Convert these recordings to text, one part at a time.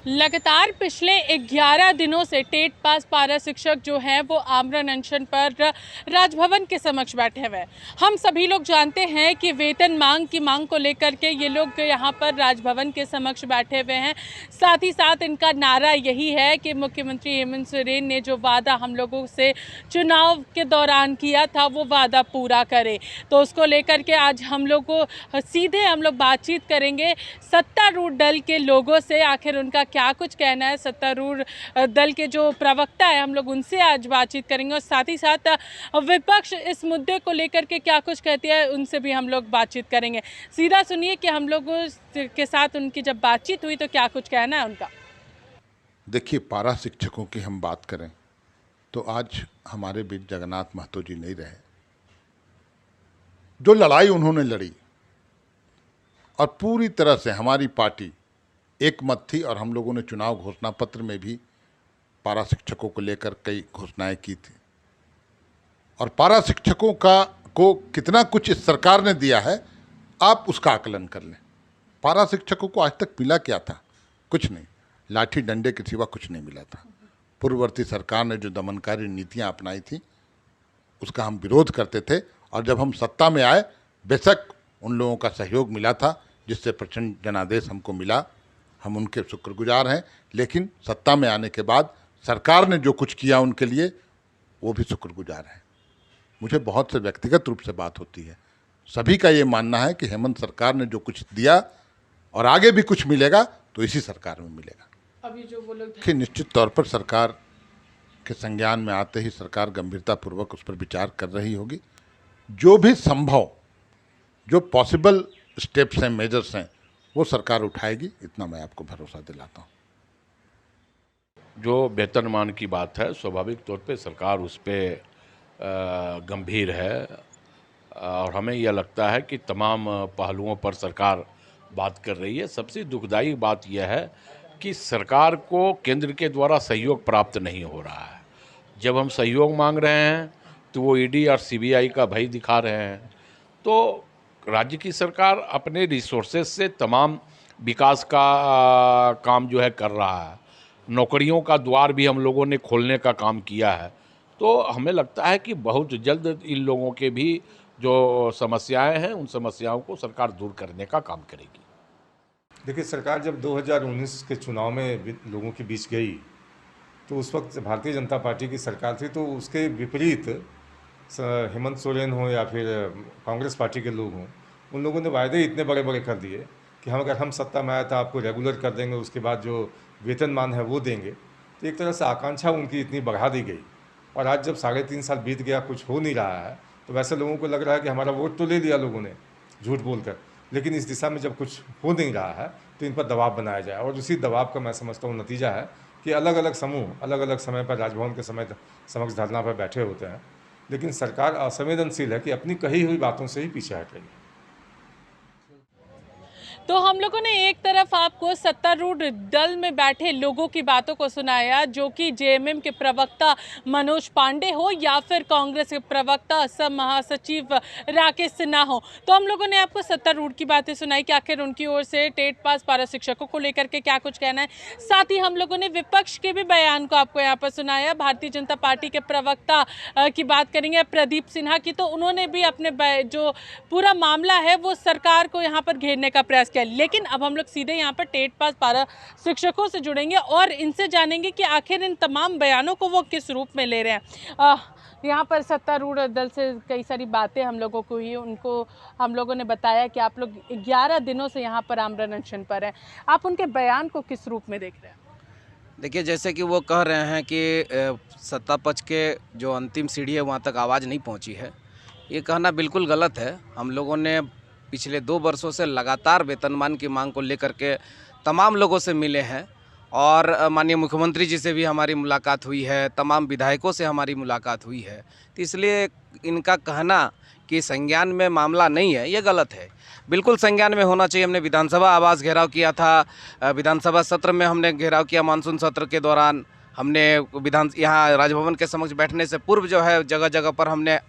लगातार पिछले 11 दिनों से टेट पास पारा शिक्षक जो हैं वो आमरण अनशन पर राजभवन के समक्ष बैठे हुए हैं। हम सभी लोग जानते हैं कि वेतन की मांग को लेकर के ये लोग यहाँ पर राजभवन के समक्ष बैठे हुए हैं। साथ ही साथ इनका नारा यही है कि मुख्यमंत्री हेमंत सोरेन ने जो वादा हम लोगों से चुनाव के दौरान किया था वो वादा पूरा करे। तो उसको लेकर के आज हम लोग बातचीत करेंगे सत्तारूढ़ दल के लोगों से, आखिर उनका क्या कुछ कहना है। सत्तारूढ़ दल के जो प्रवक्ता है हम लोग उनसे आज बातचीत करेंगे और साथ ही साथ विपक्ष इस मुद्दे को लेकर के क्या कुछ कहती है उनसे भी हम लोग बातचीत करेंगे। सीधा सुनिए कि हम लोगों के साथ उनकी जब बातचीत हुई तो क्या कुछ कहना है उनका। देखिए, पारा शिक्षकों की हम बात करें तो आज हमारे बीच जगन्नाथ महतो जी नहीं रहे। जो लड़ाई उन्होंने लड़ी और पूरी तरह से हमारी पार्टी एक मत थी और हम लोगों ने चुनाव घोषणा पत्र में भी पारा शिक्षकों को लेकर कई घोषणाएं की थी। और पारा शिक्षकों को कितना कुछ इस सरकार ने दिया है आप उसका आकलन कर लें। पारा शिक्षकों को आज तक मिला क्या था? कुछ नहीं, लाठी डंडे के सिवा कुछ नहीं मिला था। पूर्ववर्ती सरकार ने जो दमनकारी नीतियां अपनाई थी उसका हम विरोध करते थे और जब हम सत्ता में आए बेशक उन लोगों का सहयोग मिला था जिससे प्रचंड जनादेश हमको मिला, हम उनके शुक्रगुजार हैं। लेकिन सत्ता में आने के बाद सरकार ने जो कुछ किया उनके लिए वो भी शुक्रगुजार हैं। मुझे बहुत से व्यक्तिगत रूप से बात होती है, सभी का ये मानना है कि हेमंत सरकार ने जो कुछ दिया और आगे भी कुछ मिलेगा तो इसी सरकार में मिलेगा। अभी जो वो लोग कि निश्चित तौर पर सरकार के संज्ञान में आते ही सरकार गंभीरतापूर्वक उस पर विचार कर रही होगी। जो भी संभव, जो पॉसिबल स्टेप्स हैं, मेजर्स हैं, वो सरकार उठाएगी, इतना मैं आपको भरोसा दिलाता हूँ। जो वेतनमान की बात है, स्वाभाविक तौर पे सरकार उस पर गंभीर है और हमें यह लगता है कि तमाम पहलुओं पर सरकार बात कर रही है। सबसे दुखदायी बात यह है कि सरकार को केंद्र के द्वारा सहयोग प्राप्त नहीं हो रहा है। जब हम सहयोग मांग रहे हैं तो वो ईडी और सीबीआई का भय दिखा रहे हैं। तो राज्य की सरकार अपने रिसोर्सेज से तमाम विकास का काम जो है कर रहा है। नौकरियों का द्वार भी हम लोगों ने खोलने का काम किया है। तो हमें लगता है कि बहुत जल्द इन लोगों के भी जो समस्याएं हैं उन समस्याओं को सरकार दूर करने का काम करेगी। देखिए, सरकार जब 2019 के चुनाव में लोगों के बीच गई तो उस वक्त भारतीय जनता पार्टी की सरकार थी, तो उसके विपरीत हेमंत सोरेन हो या फिर कांग्रेस पार्टी के लोग हों, उन लोगों ने वायदे इतने बड़े बड़े कर दिए कि अगर हम सत्ता में आए तो आपको रेगुलर कर देंगे, उसके बाद जो वेतनमान है वो देंगे। तो एक तरह से आकांक्षा उनकी इतनी बढ़ा दी गई और आज जब 3.5 साल बीत गया, कुछ हो नहीं रहा है, तो वैसे लोगों को लग रहा है कि हमारा वोट तो ले लिया लोगों ने झूठ बोलकर, लेकिन इस दिशा में जब कुछ हो नहीं रहा है तो इन पर दबाव बनाया जाए। और उसी दबाव का मैं समझता हूँ नतीजा है कि अलग अलग समूह अलग अलग समय पर राजभवन के समक्ष धरना पर बैठे होते हैं, लेकिन सरकार असंवेदनशील है कि अपनी कही हुई बातों से ही पीछे हट रही है। तो हम लोगों ने एक तरफ आपको सत्तारूढ़ दल में बैठे लोगों की बातों को सुनाया, जो कि जेएमएम के प्रवक्ता मनोज पांडे हो या फिर कांग्रेस के प्रवक्ता असम महासचिव राकेश सिन्हा हो। तो हम लोगों ने आपको सत्तारूढ़ की बातें सुनाई कि आखिर उनकी ओर से टेट पास पारा शिक्षकों को लेकर के क्या कुछ कहना है। साथ ही हम लोगों ने विपक्ष के भी बयान को आपको यहाँ पर सुनाया। भारतीय जनता पार्टी के प्रवक्ता की बात करेंगे प्रदीप सिन्हा की, तो उन्होंने भी अपने जो पूरा मामला है वो सरकार को यहाँ पर घेरने का प्रयास। लेकिन अब हम लोग सीधे यहाँ पर टेट पास पारा शिक्षकों से जुड़ेंगे और इनसे जानेंगे कि आखिर इन तमाम बयानों को वो किस रूप में ले रहे हैं। यहाँ पर सत्तारूढ़ दल से कई सारी बातें हम लोगों को हुई, उनको हम लोगों ने बताया कि आप लोग 11 दिनों से यहाँ पर आमरण अनशन पर हैं। आप उनके बयान को किस रूप में देख रहे हैं? देखिए, जैसे कि वो कह रहे हैं कि सत्ता पक्ष के जो अंतिम सीढ़ी है वहाँ तक आवाज़ नहीं पहुँची है, ये कहना बिल्कुल गलत है। हम लोगों ने पिछले 2 वर्षों से लगातार वेतनमान की मांग को लेकर के तमाम लोगों से मिले हैं और माननीय मुख्यमंत्री जी से भी हमारी मुलाकात हुई है, तमाम विधायकों से हमारी मुलाकात हुई है। तो इसलिए इनका कहना कि संज्ञान में मामला नहीं है, ये गलत है। बिल्कुल संज्ञान में होना चाहिए। हमने विधानसभा आवास घेराव किया था, विधानसभा सत्र में हमने घेराव किया, मानसून सत्र के दौरान हमने यहाँ राजभवन के समक्ष बैठने से पूर्व जो है जगह जगह पर हमने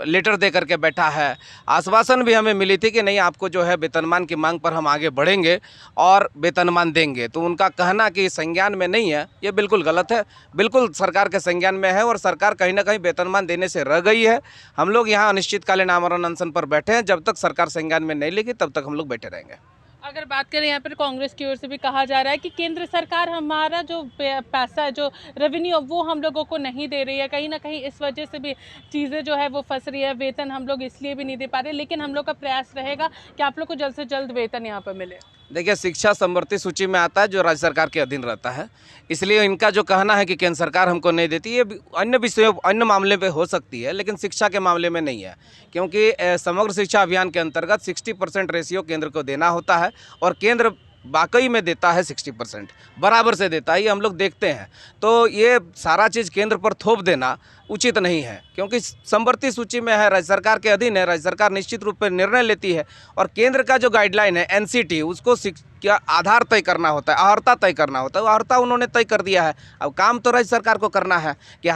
लेटर दे करके बैठा है। आश्वासन भी हमें मिली थी कि नहीं, आपको जो है वेतनमान की मांग पर हम आगे बढ़ेंगे और वेतनमान देंगे। तो उनका कहना कि संज्ञान में नहीं है, ये बिल्कुल गलत है। बिल्कुल सरकार के संज्ञान में है और सरकार कहीं ना कहीं वेतनमान देने से रह गई है। हम लोग यहाँ अनिश्चितकालीन आमरण अनशन पर बैठे हैं। जब तक सरकार संज्ञान में नहीं लेगी तब तक हम लोग बैठे रहेंगे। अगर बात करें यहाँ पर कांग्रेस की ओर से भी कहा जा रहा है कि केंद्र सरकार हमारा जो पैसा, जो रेवेन्यू, वो हम लोगों को नहीं दे रही है। कहीं ना कहीं इस वजह से भी चीज़ें जो है वो फंस रही है। वेतन हम लोग इसलिए भी नहीं दे पा रहे, लेकिन हम लोग का प्रयास रहेगा कि आप लोग को जल्द से जल्द वेतन यहाँ पर मिले। देखिए, शिक्षा समवर्ती सूची में आता है जो राज्य सरकार के अधीन रहता है, इसलिए इनका जो कहना है कि केंद्र सरकार हमको नहीं देती, ये अन्य विषयों, अन्य मामले पे हो सकती है, लेकिन शिक्षा के मामले में नहीं है। क्योंकि समग्र शिक्षा अभियान के अंतर्गत 60% रेशियो केंद्र को देना होता है और केंद्र वाकई में देता है 60%, बराबर से देता है, ये हम लोग देखते हैं। तो ये सारा चीज़ केंद्र पर थोप देना उचित नहीं है, क्योंकि समवर्ती सूची में है, राज्य सरकार के अधीन है, राज्य सरकार निश्चित रूप से निर्णय लेती है और केंद्र का जो गाइडलाइन है एनसीटी, उसको क्या आधार तय करना होता है, अहर्ता तय करना होता है। अहर्ता उन्होंने तय कर दिया है, अब काम तो राज्य सरकार को करना है कि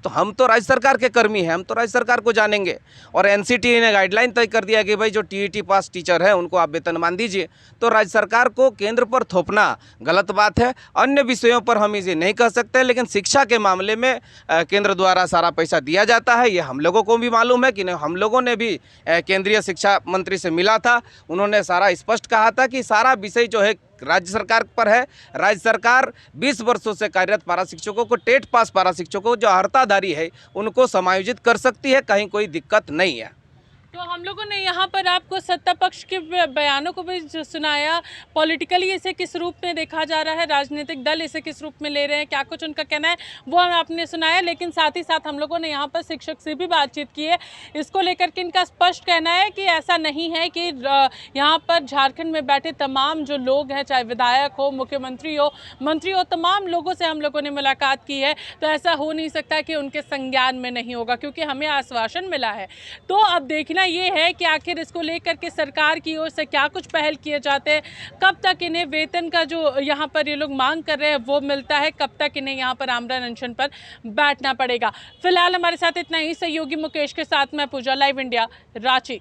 हम तो राज्य सरकार के कर्मी हैं, हम तो राज्य सरकार को जानेंगे। और एनसीटी ने गाइडलाइन तय कर दिया कि भाई जो टीईटी पास टीचर है उनको आप वेतनमान दीजिए। तो राज्य सरकार को केंद्र पर थोपना गलत बात है। अन्य विषयों पर हम इसे नहीं कह सकते, लेकिन शिक्षा के मामले में केंद्र द्वारा सारा पैसा दिया जाता है, ये हम लोगों को भी मालूम है कि हम लोगों ने भी केंद्रीय शिक्षा मंत्री से मिला था। उन्होंने सारा स्पष्ट कहा था कि सारा विषय जो है राज्य सरकार पर है। राज्य सरकार 20 वर्षों से कार्यरत पारा शिक्षकों को, टेट पास पारा शिक्षकों जो अर्हताधारी है, उनको समायोजित कर सकती है, कहीं कोई दिक्कत नहीं है। तो हम लोगों ने यहाँ पर आपको सत्ता पक्ष के बयानों को भी सुनाया। पॉलिटिकली इसे किस रूप में देखा जा रहा है, राजनीतिक दल इसे किस रूप में ले रहे हैं, क्या कुछ उनका कहना है, वो आपने सुनाया। लेकिन साथ ही साथ हम लोगों ने यहाँ पर शिक्षक से भी बातचीत की है। इसको लेकर के इनका स्पष्ट कहना है कि ऐसा नहीं है कि यहाँ पर झारखंड में बैठे तमाम जो लोग हैं, चाहे विधायक हो, मुख्यमंत्री हो, मंत्री हो, तमाम लोगों से हम लोगों ने मुलाकात की है। तो ऐसा हो नहीं सकता कि उनके संज्ञान में नहीं होगा, क्योंकि हमें आश्वासन मिला है। तो अब देखना ये है कि आखिर इसको लेकर के सरकार की ओर से क्या कुछ पहल किए जाते हैं, कब तक इन्हें वेतन का जो यहाँ पर ये लोग मांग कर रहे हैं वो मिलता है, कब तक इन्हें यहाँ पर आमरण अनशन पर बैठना पड़ेगा। फिलहाल हमारे साथ इतना ही। सहयोगी मुकेश के साथ मैं पूजा, लाइव इंडिया, रांची।